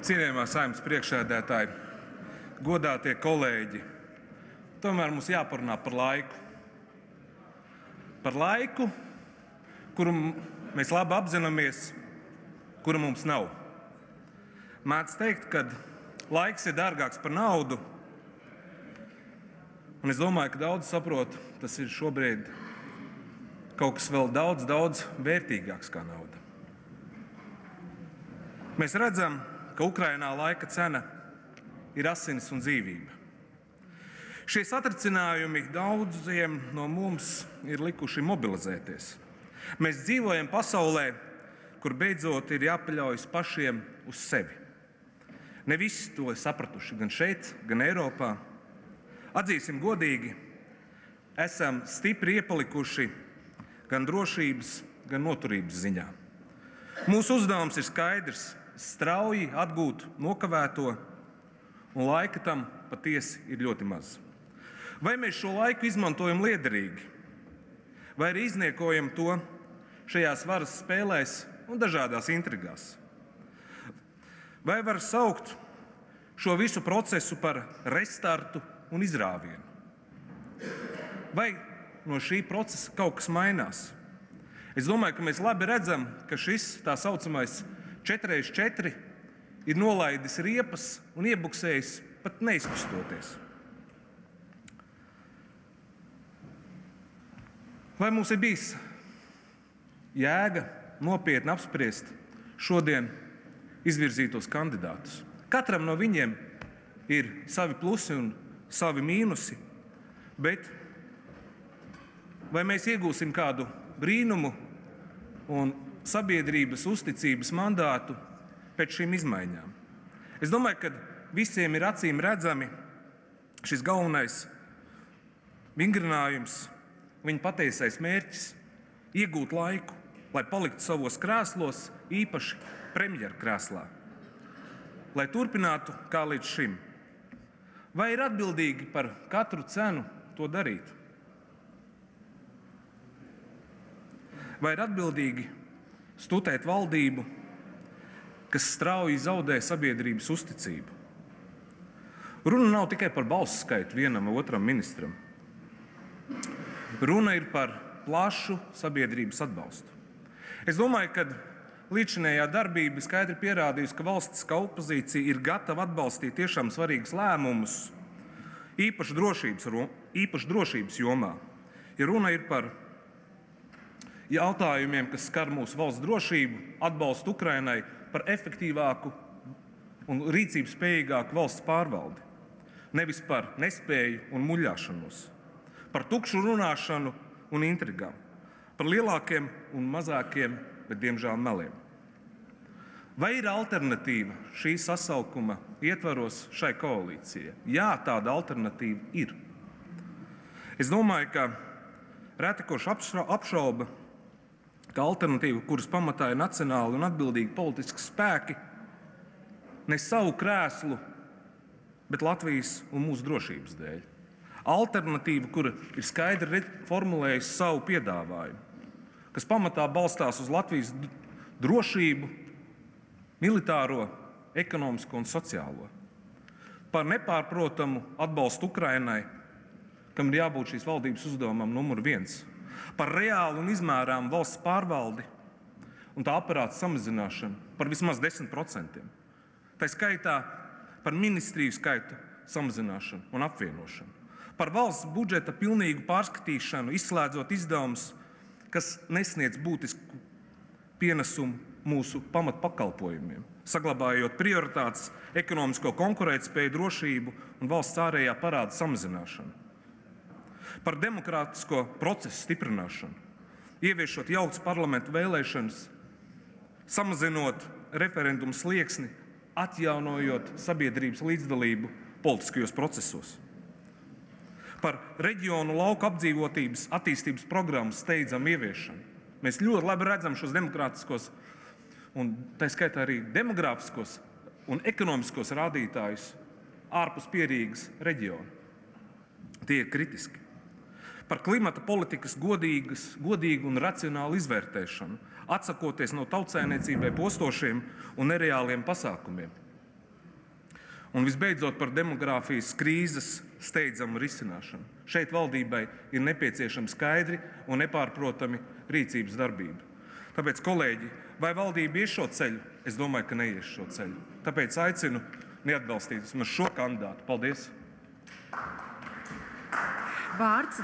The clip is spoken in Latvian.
Cienījamā Saeimas priekšsēdētāji, godātie kolēģi, tomēr mums jāparunā par laiku. Par laiku, kuru mēs labi apzināmies, kura mums nav. Mēdz teikt, ka laiks ir dārgāks par naudu, un es domāju, ka daudz saprot, tas ir šobrīd kaut kas vēl daudz vērtīgāks kā nauda. Mēs redzam, ka Ukrainā laika cena ir asinis un dzīvība. Šie satricinājumi daudziem no mums ir likuši mobilizēties. Mēs dzīvojam pasaulē, kur beidzot ir jāpaļaujas pašiem uz sevi. Ne visi to ir sapratuši gan šeit, gan Eiropā. Atzīsim godīgi, esam stipri iepalikuši gan drošības, gan noturības ziņā. Mūsu uzdevums ir skaidrs – strauji atgūt nokavēto, un laika tam patiesi ir ļoti maz. Vai mēs šo laiku izmantojam liederīgi, vai arī izniekojam to šajās varas spēlēs un dažādās intrigās? Vai var saukt šo visu procesu par restartu un izrāvienu? Vai no šī procesa kaut kas mainās? Es domāju, ka mēs labi redzam, ka šis tā saucamais 4x4 ir nolaidis riepas un iebuksējis pat neizkustoties. Vai mums ir bijis jēga nopietni apspriest šodien izvirzītos kandidātus? Katram no viņiem ir savi plusi un savi mīnusi, bet vai mēs iegūsim kādu brīnumu un sabiedrības uzticības mandātu pēc šīm izmaiņām? Es domāju, ka visiem ir acīm redzami šis galvenais vingrinājums, viņa patiesais mērķis – iegūt laiku, lai paliktu savos krēslos, īpaši premjera krēslā, lai turpinātu kā līdz šim. Vai ir atbildīgi par katru cenu to darīt? Vai ir atbildīgi studēt valdību, kas strauji zaudē sabiedrības uzticību? Runa nav tikai par balsu skaitu vienam vai otram ministram. Runa ir par plašu sabiedrības atbalstu. Es domāju, ka līdzinējā darbība skaidri pierādījusi, ka valstiskā opozīcija ir gatava atbalstīt tiešām svarīgus lēmumus, īpaši drošības jomā. Ja runa ir par jautājumiem, kas skar mūsu valsts drošību, atbalstu Ukrainai, par efektīvāku un rīcības spējīgāku valsts pārvaldi, nevis par nespēju un muļāšanos, par tukšu runāšanu un intrigām, par lielākiem un mazākiem, bet diemžēl meliem. Vai ir alternatīva šī sasaukuma ietvaros šai koalīcijai? Jā, tāda alternatīva ir. Es domāju, ka reti kurš apšauba, ka alternatīva, kuras pamatā ir nacionāli un atbildīgi politiski spēki, ne savu krēslu, bet Latvijas un mūsu drošības dēļ. Alternatīva, kura ir skaidri formulējusi savu piedāvājumu, kas pamatā balstās uz Latvijas drošību, militāro, ekonomisko un sociālo. Par nepārprotamu atbalstu Ukrainai, kam ir jābūt šīs valdības uzdevumam numur 1. Par reālu un izmērāmu valsts pārvaldi un tā aparāta samazināšanu par vismaz 10%. Tā skaitā par ministriju skaitu samazināšanu un apvienošanu. Par valsts budžeta pilnīgu pārskatīšanu, izslēdzot izdevumus, kas nesniedz būtisku pienesumu mūsu pamatpakalpojumiem, saglabājot prioritātes ekonomisko konkurētspēju, drošību un valsts ārējā parāda samazināšanu. Par demokrātisko procesu stiprināšanu, ieviešot jaukas parlamentu vēlēšanas, samazinot referendumu slieksni, atjaunojot sabiedrības līdzdalību politiskajos procesos. Par reģionu lauku apdzīvotības attīstības programmu steidzamu ieviešanu. Mēs ļoti labi redzam šos demokrātiskos un tā skaitā arī demogrāfiskos un ekonomiskos rādītājus ārpus Pierīgas reģiona. Tie ir kritiski. Par klimata politikas godīgu un racionālu izvērtēšanu, atsakoties no tautsaimniecībai postošiem un nereāliem pasākumiem. Un visbeidzot par demogrāfijas krīzes steidzamu risināšanu. Šeit valdībai ir nepieciešama skaidri un nepārprotami rīcības darbība. Tāpēc, kolēģi, vai valdība ies šo ceļu? Es domāju, ka neies šo ceļu. Tāpēc aicinu neatbalstīt vismaz šo kandidātu. Paldies! Vārds